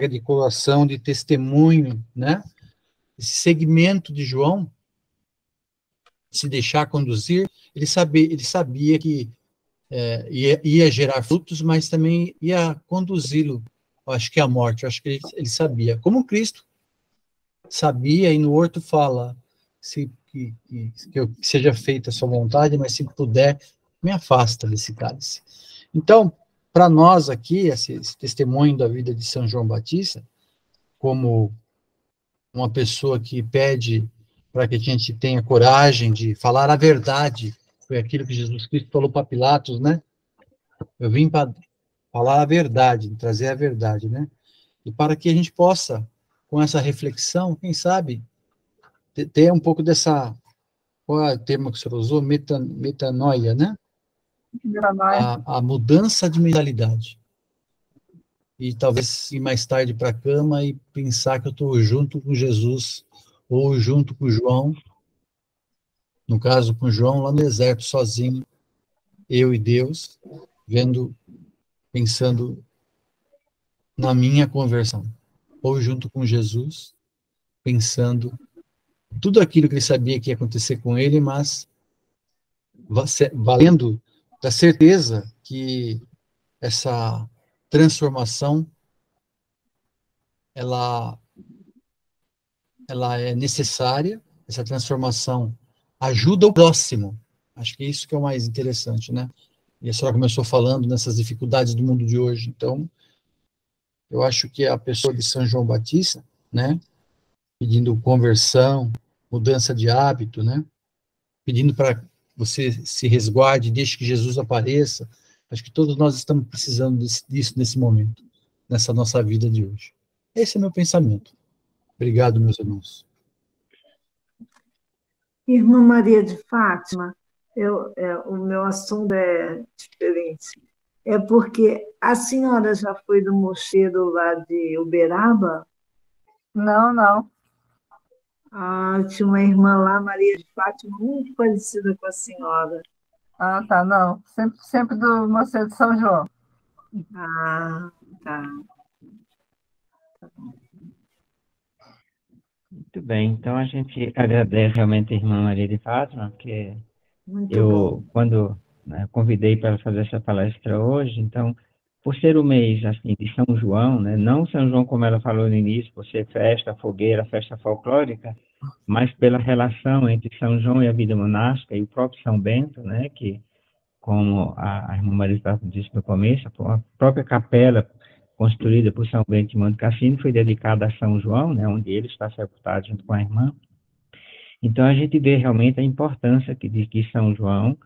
de coração, de testemunho, né? Esse segmento de João, se deixar conduzir, ele sabia que ia gerar frutos, mas também ia conduzi-lo, acho que à morte. Acho que ele sabia, como Cristo sabia, e no Horto fala, que seja feita a sua vontade, mas se puder, me afasta desse cálice. Então, para nós aqui, esse testemunho da vida de São João Batista, como uma pessoa que pede para que a gente tenha coragem de falar a verdade, foi aquilo que Jesus Cristo falou para Pilatos, né? Eu vim para falar a verdade, trazer a verdade, né? E para que a gente possa, com essa reflexão, quem sabe, ter um pouco dessa, qual é o termo que o senhor usou? Metanoia, né? A mudança de mentalidade. E talvez ir mais tarde para a cama e pensar que eu estou junto com Jesus, ou junto com João, no caso com João, lá no deserto, sozinho, eu e Deus, pensando na minha conversão, ou junto com Jesus, pensando tudo aquilo que ele sabia que ia acontecer com ele, mas valendo da certeza que essa transformação ela é necessária, essa transformação ajuda o próximo. Acho que é isso que é o mais interessante, né? E a senhora começou falando nessas dificuldades do mundo de hoje. Então, eu acho que a pessoa de São João Batista, né, pedindo conversão, mudança de hábito, né, pedindo para você se resguarde, deixe que Jesus apareça. Acho que todos nós estamos precisando disso nesse momento, nessa nossa vida de hoje. Esse é meu pensamento. Obrigado, meus irmãos. Irmã Maria de Fátima, o meu assunto é diferente. É porque a senhora já foi do mosteiro lá de Uberaba? Não. Tinha uma irmã lá, Maria de Fátima, muito parecida com a senhora. Tá, não. Sempre do mosteiro de São João. Tá. Muito bem, então a gente agradece realmente a irmã Maria de Fátima, porque quando convidei para fazer essa palestra hoje, então, por ser o mês assim, de São João, né, não São João como ela falou no início, por ser festa, fogueira, festa folclórica, mas pela relação entre São João e a vida monástica e o próprio São Bento, né, que, como a irmã Maria de Fátima disse no começo, a própria capela construída por São Bento de Monte Cassino, foi dedicada a São João, né, onde ele está sepultado junto com a irmã. Então, a gente vê realmente a importância que São João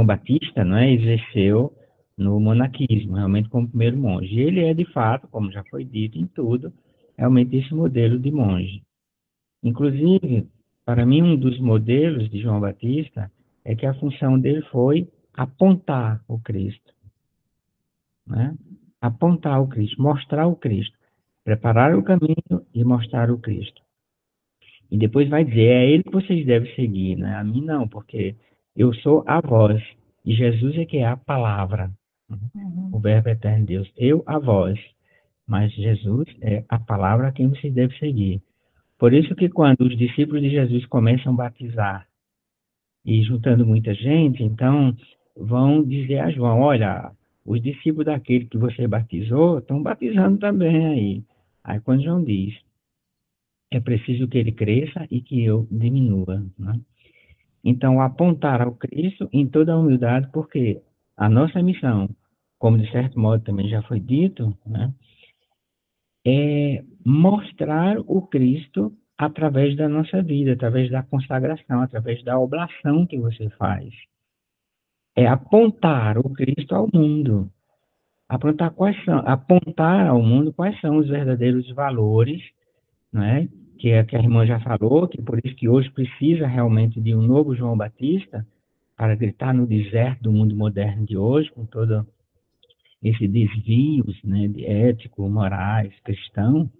Batista, exerceu no monaquismo, realmente como primeiro monge. E ele é, de fato, como já foi dito em tudo, realmente esse modelo de monge. Inclusive, para mim, um dos modelos de João Batista é que a função dele foi apontar o Cristo, né? Apontar o Cristo, mostrar o Cristo, preparar o caminho e mostrar o Cristo. E depois vai dizer, é ele que vocês devem seguir, né? A mim não, porque eu sou a voz, e Jesus é que é a palavra, o verbo eterno de Deus. Eu, a voz, mas Jesus é a palavra a quem vocês devem seguir. Por isso que quando os discípulos de Jesus começam a batizar, e juntando muita gente, então vão dizer a João, olha, os discípulos daquele que você batizou estão batizando também aí. Aí quando João diz, é preciso que ele cresça e que eu diminua, né? Então, apontar ao Cristo em toda a humildade, porque a nossa missão, como de certo modo também já foi dito, né, é mostrar o Cristo através da nossa vida, através da consagração, através da oblação que você faz. É apontar o Cristo ao mundo. Apontar ao mundo quais são os verdadeiros valores, né, que a irmã já falou, que por isso que hoje precisa realmente de um novo João Batista para gritar no deserto do mundo moderno de hoje, com todo esse desvios, né, de ético, morais, cristão.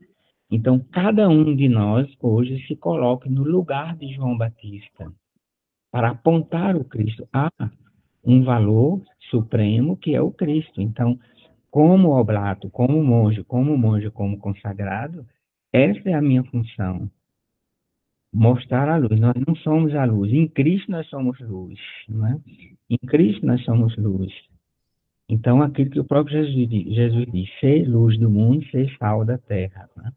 Então, cada um de nós hoje se coloca no lugar de João Batista para apontar o Cristo a um valor supremo que é o Cristo. Então, como oblato, como monge, como consagrado, essa é a minha função. Mostrar a luz. Nós não somos a luz. Em Cristo nós somos luz, não é? Em Cristo nós somos luz. Então, aquilo que o próprio Jesus diz, ser luz do mundo, ser sal da terra, né?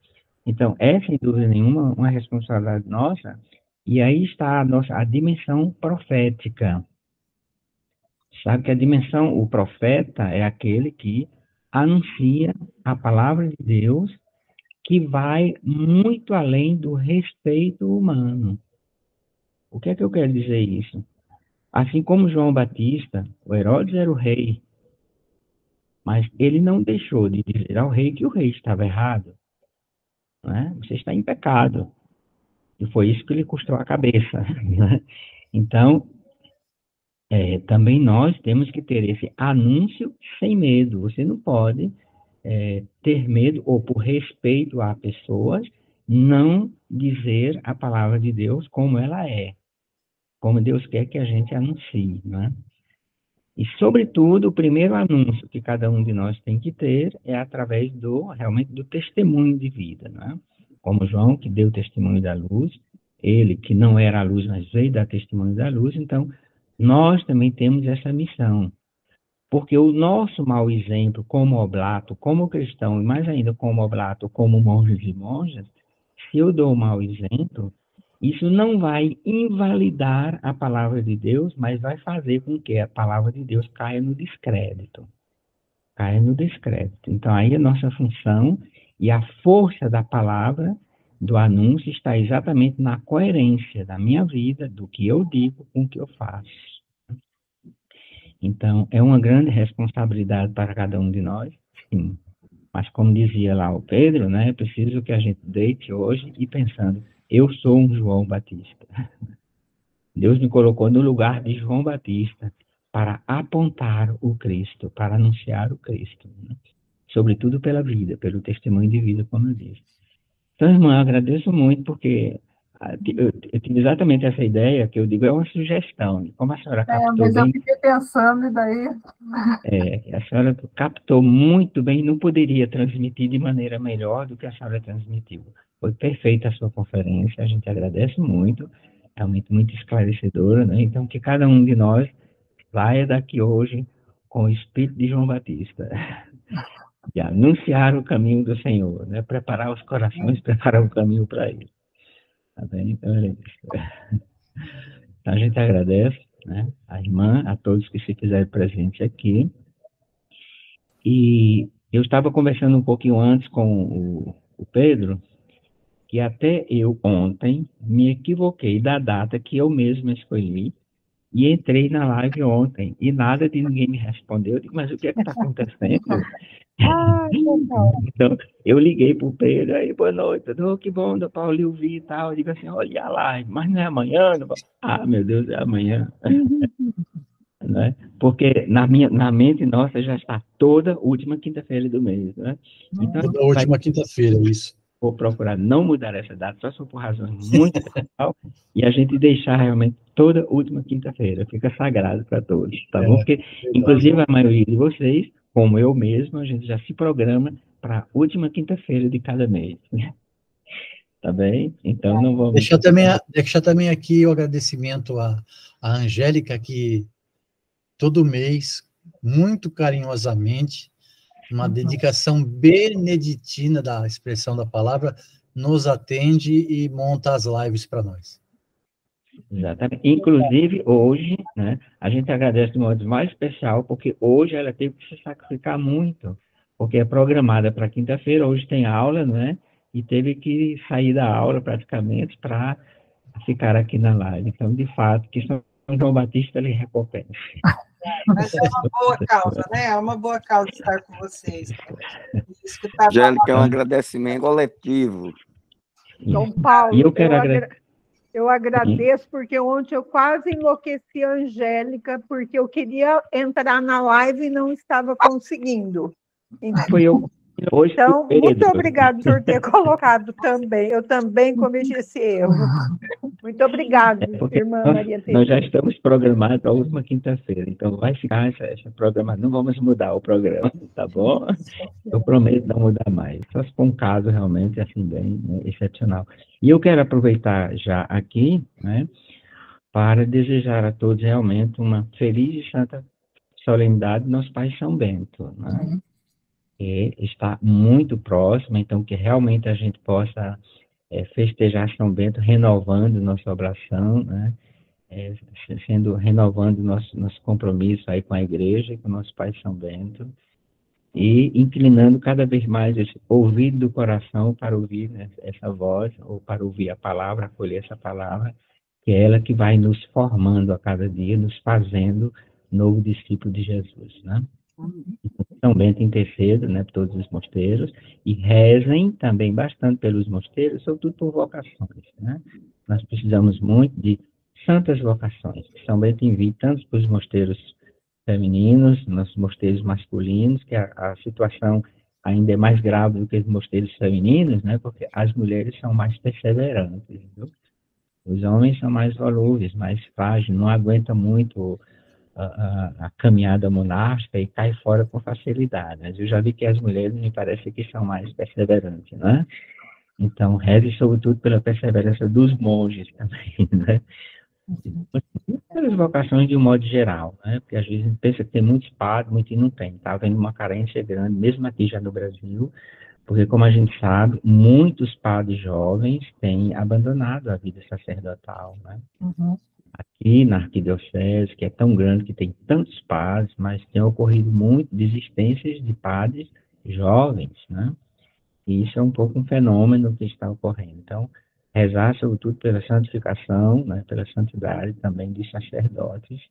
Então, é, sem dúvida nenhuma, uma responsabilidade nossa, e aí está a dimensão profética. Sabe que a dimensão, o profeta é aquele que anuncia a palavra de Deus, que vai muito além do respeito humano. O que é que eu quero dizer isso? Assim como João Batista, o Herodes era o rei, mas ele não deixou de dizer ao rei que o rei estava errado, né? Você está em pecado. E foi isso que lhe custou a cabeça, né? Então, também nós temos que ter esse anúncio sem medo. Você não pode ter medo, ou por respeito a pessoas, não dizer a palavra de Deus como ela é, como Deus quer que a gente anuncie, né? E, sobretudo, o primeiro anúncio que cada um de nós tem que ter é através realmente do testemunho de vida, né? Como João, que deu testemunho da luz, ele, que não era a luz, mas veio dar testemunho da luz. Então, nós também temos essa missão. Porque o nosso mau exemplo como oblato, como cristão, e mais ainda como oblato, como monges e monjas, se eu dou um mau exemplo, isso não vai invalidar a palavra de Deus, mas vai fazer com que a palavra de Deus caia no descrédito. Caia no descrédito. Então, aí a nossa função e a força da palavra, do anúncio, está exatamente na coerência da minha vida, do que eu digo com o que eu faço. Então, é uma grande responsabilidade para cada um de nós, sim. Mas, como dizia lá o Pedro, né, é preciso que a gente deite hoje e pensando, eu sou um João Batista. Deus me colocou no lugar de João Batista para apontar o Cristo, para anunciar o Cristo, né? Sobretudo pela vida, pelo testemunho de vida, como eu disse. Então, irmã, eu agradeço muito, porque eu tive exatamente essa ideia, que eu digo, é uma sugestão. Como a senhora captou mas bem... eu fiquei pensando, e daí... a senhora captou muito bem, não poderia transmitir de maneira melhor do que a senhora transmitiu. Foi perfeita a sua conferência, a gente agradece muito, realmente muito esclarecedora, né? Então, que cada um de nós saia daqui hoje com o espírito de João Batista, de anunciar o caminho do Senhor, né? Preparar os corações, preparar o caminho para ele. Tá bem? Então, então, a gente agradece, né, a irmã, a todos que se fizeram presentes aqui. E eu estava conversando um pouquinho antes com o Pedro, que até eu ontem me equivoquei da data que eu mesmo escolhi, e entrei na live ontem, e nada de ninguém me respondeu. Eu digo, mas o que é que está acontecendo? Ah, legal. Então, eu liguei para o Pedro, aí, boa noite, que bom, do Paulo eu vi e tal. Eu digo assim, olha a live, mas não é amanhã? Não? Ah, meu Deus, é amanhã. Né? Porque na mente nossa já está toda última quinta-feira do mês. Né? Então, toda última quinta-feira, isso. Vou procurar não mudar essa data, só se for por razões muito especial, e a gente deixar realmente toda última quinta-feira. Fica sagrado para todos, tá bom? Porque, inclusive, a maioria de vocês, como eu mesmo, a gente já se programa para a última quinta-feira de cada mês. Tá bem? Então, não vamos... Deixar também aqui o agradecimento à Angélica, que todo mês, muito carinhosamente, uma dedicação beneditina da expressão da palavra, nos atende e monta as lives para nós. Exatamente. Inclusive, hoje, né, a gente agradece de modo mais especial, porque hoje ela teve que se sacrificar muito, porque é programada para quinta-feira, hoje tem aula, né, e teve que sair da aula praticamente para ficar aqui na live. Então, de fato, que São João Batista lhe recompensa. Mas é uma boa causa, né? É uma boa causa estar com vocês. Angélica, é um agradecimento coletivo. Dom Paulo, eu agradeço, porque ontem eu quase enlouqueci a Angélica, porque eu queria entrar na live e não estava conseguindo. Foi eu. Hoje, então, muito obrigado por ter colocado também. Eu também cometi esse erro. Muito obrigada, irmã Maria Teresa. Nós já estamos programados para a última quinta-feira, então vai ficar essa programação. Não vamos mudar o programa, tá bom? Eu prometo não mudar mais. Só se for um caso realmente assim bem, né, excepcional. E eu quero aproveitar já aqui, né, para desejar a todos realmente uma feliz e santa solenidade do nosso Pai São Bento, né? Que está muito próximo, então que realmente a gente possa festejar São Bento renovando nossa oração, né? Renovando nosso compromisso aí com a igreja, com o nosso Pai São Bento, e inclinando cada vez mais esse ouvido do coração para ouvir, né, essa voz, ou para ouvir a palavra, acolher essa palavra, que é ela que vai nos formando a cada dia, nos fazendo novo discípulo de Jesus, né? São Bento interceda, né, por todos os mosteiros, e rezem também bastante pelos mosteiros, sobretudo por vocações, né? Nós precisamos muito de santas vocações. São Bento envia tanto para os mosteiros femininos, nossos mosteiros masculinos, que a situação ainda é mais grave do que os mosteiros femininos, né? Porque as mulheres são mais perseverantes, viu? Os homens são mais volúveis, mais frágeis, não aguentam muito a caminhada monástica e cai fora com facilidade. Mas eu já vi que as mulheres me parece que são mais perseverantes, né? Então, reze sobretudo pela perseverança dos monges também, né? Pelas vocações de um modo geral, né? Porque às vezes a gente pensa que tem muitos padres, muitos e não tem. Está havendo uma carência grande, mesmo aqui já no Brasil, porque, como a gente sabe, muitos padres jovens têm abandonado a vida sacerdotal, né? Aqui na arquidiocese, que é tão grande, que tem tantos padres, mas tem ocorrido muito desistências de padres jovens, né? E isso é um pouco um fenômeno que está ocorrendo. Então, rezar, sobretudo, pela santificação, né, pela santidade também de sacerdotes,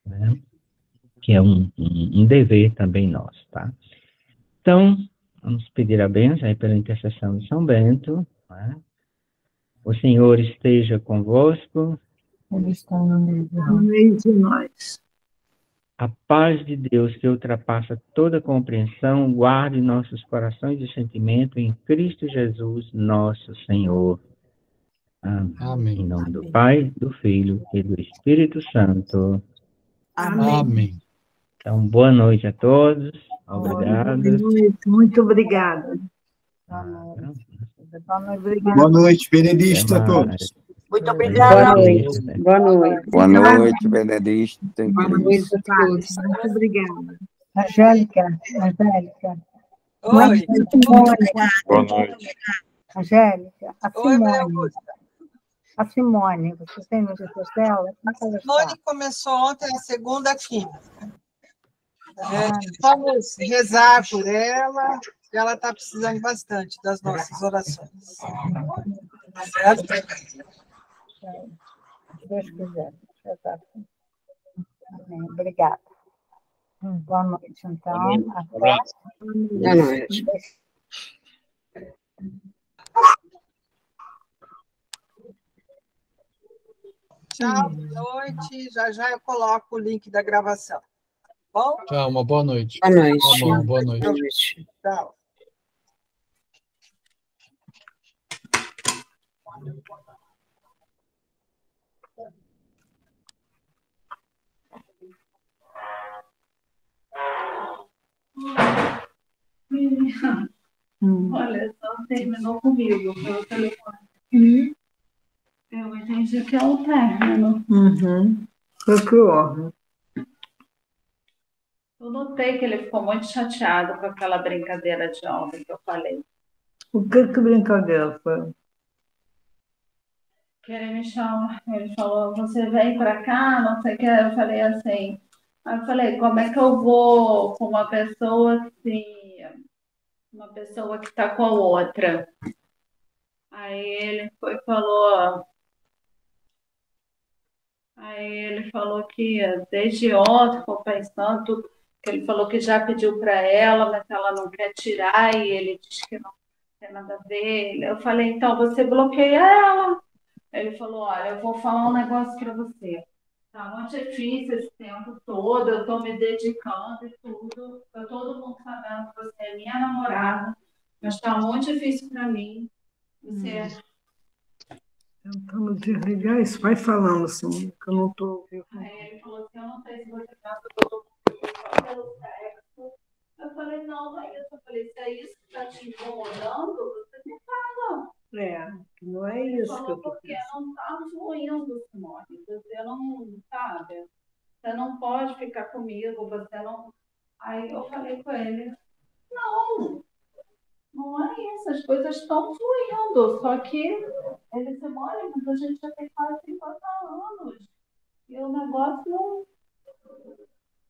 né? Que é um dever também nosso, tá? Então, vamos pedir a bênção aí pela intercessão de São Bento, né? O Senhor esteja convosco. Ele está no meio de nós. A paz de Deus, que ultrapassa toda compreensão, guarde nossos corações e sentimentos em Cristo Jesus, nosso Senhor. Amém. Amém. Em nome do Pai, do Filho e do Espírito Santo. Amém. Então, boa noite a todos. Obrigado. Muito obrigada. Boa noite, Benedito a todos. Muito obrigada. Boa noite. Boa noite, Benedito. Boa noite a todos. Muito obrigada. Angélica. Oi. Boa noite. Angélica, Oi, Maria Augusta. a Simone, vocês têm notícias dela? Como é que ela está? Simone começou ontem a segunda química. Vamos rezar por ela, que ela está precisando bastante das nossas orações. Certo? Se Deus quiser. Amém. Obrigada. Boa noite, então. Um abraço. Boa noite. Tchau, boa noite. Já já eu coloco o link da gravação. Bom? Tchau, uma boa noite. Boa noite. Tá bom, boa noite. Boa noite. Tchau. Olha, só terminou comigo pelo telefone. Eu entendi que é o término. Foi que houve. Eu notei que ele ficou muito chateado com aquela brincadeira de ontem que eu falei. O que brincadeira foi? Que ele me chamou, ele falou, você vem para cá, não sei o que. Eu falei assim. Aí eu falei, como é que eu vou com uma pessoa que está com a outra? Aí ele foi e falou. Aí ele falou que desde ontem ficou pensando, que ele falou que já pediu para ela, mas ela não quer tirar, e ele diz que não tem nada a ver. Eu falei, então você bloqueia ela. Ele falou, olha, eu vou falar um negócio para você. Tá muito difícil esse tempo todo, eu estou me dedicando e tudo. Tá todo mundo sabendo que você é minha namorada, mas está muito difícil para mim. Você Tentando desligar isso, vai falando assim, que eu não estou ouvindo. Aí ele falou assim, eu não sei se você pensa que eu estou só pelo sexo. Eu falei, não, não é isso. Eu falei, se é isso que está te incomodando, você me fala. Não é isso falou, que eu estou porque não está fluindo, Simone. Você não, sabe? Você não pode ficar comigo, você não... Aí eu falei com ele, não é isso, as coisas estão fluindo, só que ele se mora, mas a gente já tem quase 50 anos. E o negócio não...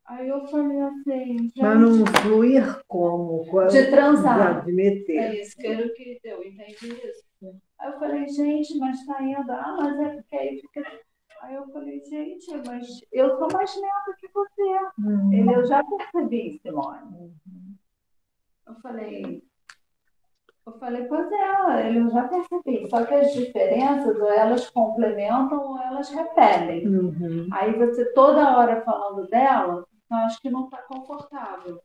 Aí eu falei assim, gente... Mas não fluir como? De transar. De meter. É isso que eu entendi isso. Aí eu falei, gente, mas tá indo... mas é porque aí fica... Aí eu falei, gente, mas eu sou mais lenta que você. Eu já percebi, Simone. Eu falei, pois é, eu já percebi. Só que as diferenças, ou elas complementam ou elas repelem. Aí você toda hora falando dela, eu acho que não está confortável.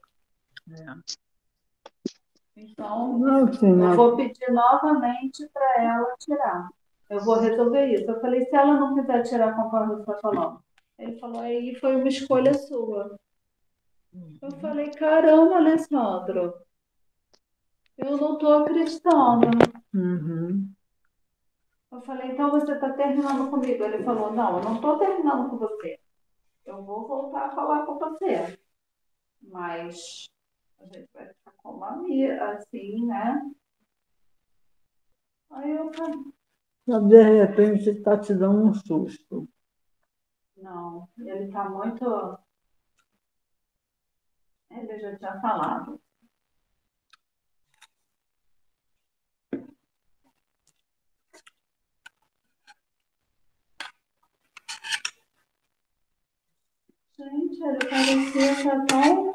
Então, eu vou pedir novamente para ela tirar. Eu vou resolver isso. Eu falei, se ela não quiser tirar conforme você está falando. Ele falou, aí foi uma escolha sua. Eu falei, caramba, Alessandro. Eu não estou acreditando. Eu falei, então você está terminando comigo? Ele falou, não, eu não estou terminando com você. Eu vou voltar a falar com você. Mas a gente vai ficar como amiga, assim, né? Aí eu falei... De repente está te dando um susto. Não, ele está muito... Ele já tinha falado. Gente, ele parecia estar tão